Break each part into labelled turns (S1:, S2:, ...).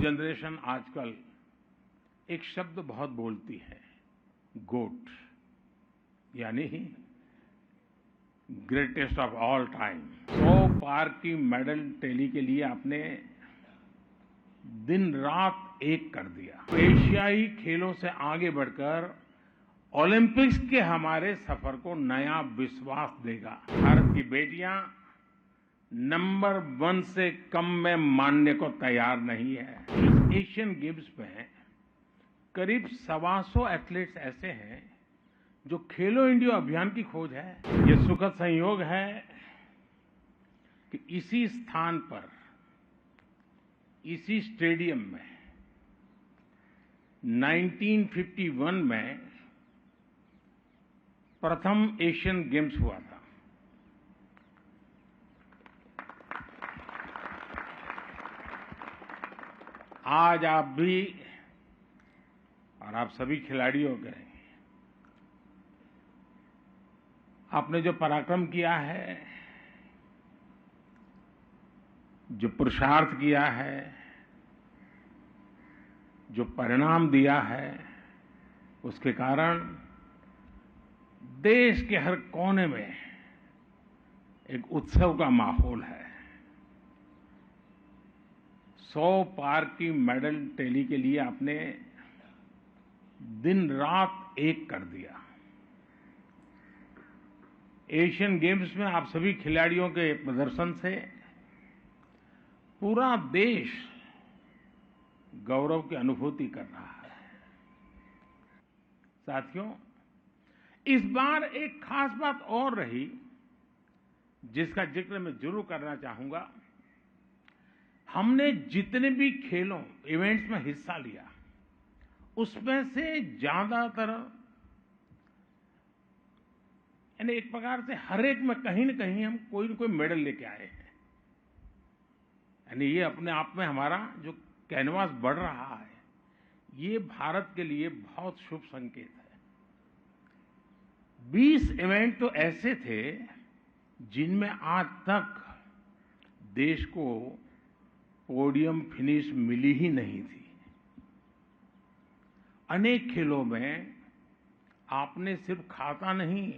S1: Generation आजकल एक शब्द बहुत बोलती है, गोट, यानी ग्रेटेस्ट ऑफ ऑल टाइम। 100 पार की मेडल टैली के लिए आपने दिन रात एक कर दिया। एशियाई खेलों से आगे बढ़कर ओलंपिक्स के हमारे सफर को नया विश्वास देगा। भारत की बेटियां नंबर 1 से कम में मानने को तैयार नहीं है। इस एशियन गेम्स में करीब 125 एथलीट्स ऐसे हैं जो खेलो इंडिया अभियान की खोज है। ये सुखद संयोग है कि इसी स्थान पर, इसी स्टेडियम में 1951 में प्रथम एशियन गेम्स हुआ था। आज आप भी और आप सभी खिलाड़ियों के, आपने जो पराक्रम किया है, जो पुरुषार्थ किया है, जो परिणाम दिया है, उसके कारण देश के हर कोने में एक उत्सव का माहौल है। 100 पार की मेडल टैली के लिए आपने दिन रात एक कर दिया। एशियन गेम्स में आप सभी खिलाड़ियों के प्रदर्शन से पूरा देश गौरव की अनुभूति कर रहा है। साथियों, इस बार एक खास बात और रही जिसका जिक्र मैं जरूर करना चाहूंगा। हमने जितने भी खेलों, इवेंट्स में हिस्सा लिया, उसमें से ज्यादातर, यानी एक प्रकार से हर एक में कहीं न कहीं हम कोई न कोई मेडल लेके आए हैं। यानी ये अपने आप में हमारा जो कैनवास बढ़ रहा है, ये भारत के लिए बहुत शुभ संकेत है। 20 इवेंट तो ऐसे थे जिनमें आज तक देश को पोडियम फिनिश मिली ही नहीं थी। अनेक खेलों में आपने सिर्फ खाता नहीं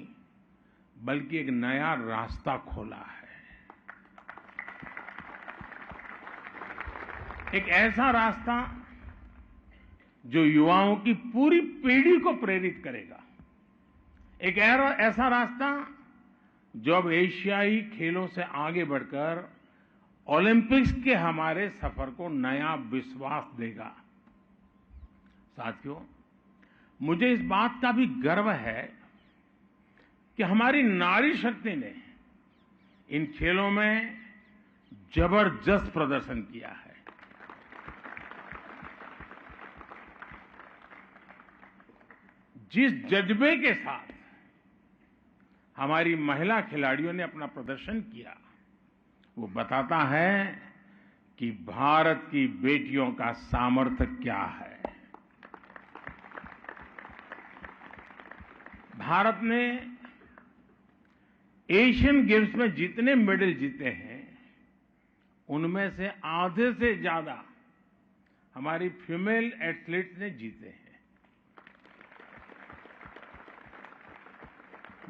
S1: बल्कि एक नया रास्ता खोला है। एक ऐसा रास्ता जो युवाओं की पूरी पीढ़ी को प्रेरित करेगा। एक ऐसा रास्ता जो अब एशियाई खेलों से आगे बढ़कर ओलंपिक्स के हमारे सफर को नया विश्वास देगा। साथियों, मुझे इस बात का भी गर्व है कि हमारी नारी शक्ति ने इन खेलों में जबरदस्त प्रदर्शन किया है। जिस जज्बे के साथ हमारी महिला खिलाड़ियों ने अपना प्रदर्शन किया, वो बताता है कि भारत की बेटियों का सामर्थ्य क्या है। भारत ने एशियन गेम्स में जितने मेडल जीते हैं, उनमें से आधे से ज्यादा हमारी फीमेल एथलीट्स ने जीते हैं।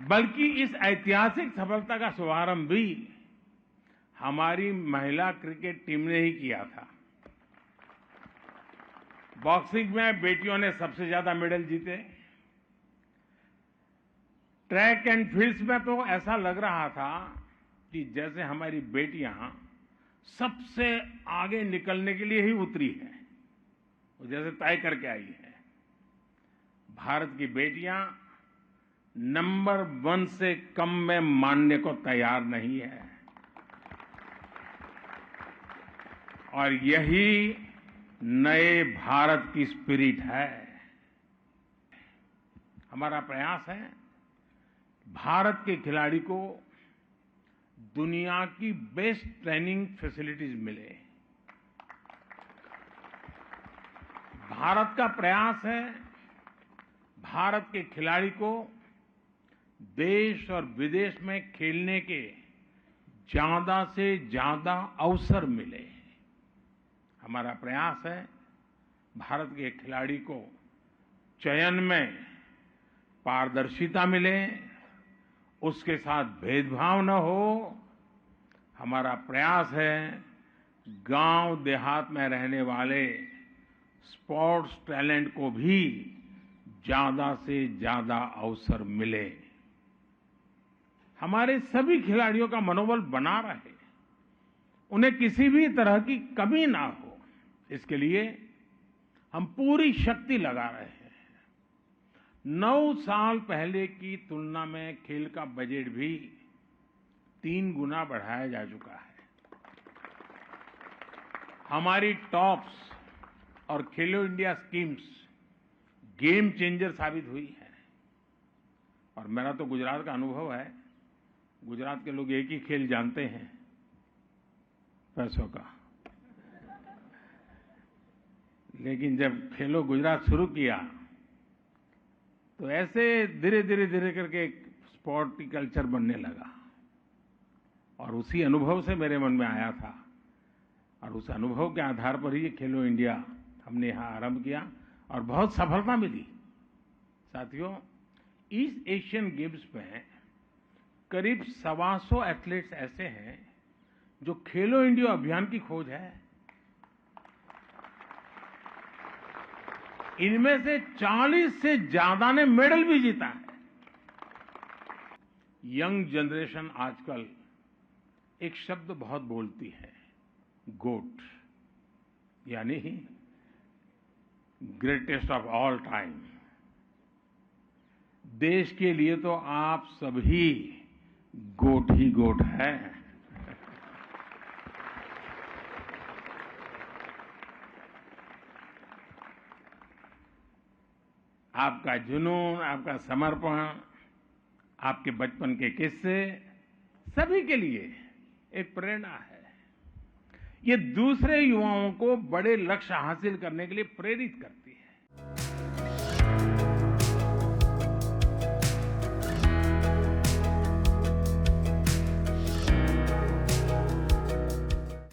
S1: बल्कि इस ऐतिहासिक सफलता का शुभारंभ भी हमारी महिला क्रिकेट टीम ने ही किया था। बॉक्सिंग में बेटियों ने सबसे ज्यादा मेडल जीते। ट्रैक एंड फील्ड्स में तो ऐसा लग रहा था कि जैसे हमारी बेटियां सबसे आगे निकलने के लिए ही उतरी हैं, जैसे तय करके आई हैं। भारत की बेटियां नंबर 1 से कम में मानने को तैयार नहीं है, और यही नए भारत की स्पिरिट है। हमारा प्रयास है भारत के खिलाड़ी को दुनिया की बेस्ट ट्रेनिंग फैसिलिटीज मिले। भारत का प्रयास है भारत के खिलाड़ी को देश और विदेश में खेलने के ज्यादा से ज्यादा अवसर मिले। हमारा प्रयास है भारत के खिलाड़ी को चयन में पारदर्शिता मिले, उसके साथ भेदभाव न हो। हमारा प्रयास है गांव देहात में रहने वाले स्पोर्ट्स टैलेंट को भी ज्यादा से ज्यादा अवसर मिले, हमारे सभी खिलाड़ियों का मनोबल बना रहे, उन्हें किसी भी तरह की कमी ना हो, इसके लिए हम पूरी शक्ति लगा रहे हैं। 9 साल पहले की तुलना में खेल का बजट भी 3 गुना बढ़ाया जा चुका है। हमारी टॉप्स और खेलो इंडिया स्कीम्स गेम चेंजर साबित हुई है। और मेरा तो गुजरात का अनुभव है, गुजरात के लोग एक ही खेल जानते हैं, पैसों का। लेकिन जब खेलो गुजरात शुरू किया तो ऐसे धीरे धीरे करके एक स्पोर्टी कल्चर बनने लगा और उसी अनुभव से मेरे मन में आया था और उस अनुभव के आधार पर ही खेलो इंडिया हमने यहां आरंभ किया और बहुत सफलता मिली। साथियों, ईस्ट एशियन गेम्स में करीब 125 एथलीट्स ऐसे हैं जो खेलो इंडिया अभियान की खोज है। इनमें से 40 से ज्यादा ने मेडल भी जीता है। यंग जनरेशन आजकल एक शब्द बहुत बोलती है, गोट, यानी ग्रेटेस्ट ऑफ ऑल टाइम। देश के लिए तो आप सभी गोट ही गोट है। आपका जुनून, आपका समर्पण, आपके बचपन के किस्से सभी के लिए एक प्रेरणा है। ये दूसरे युवाओं को बड़े लक्ष्य हासिल करने के लिए प्रेरित करता है।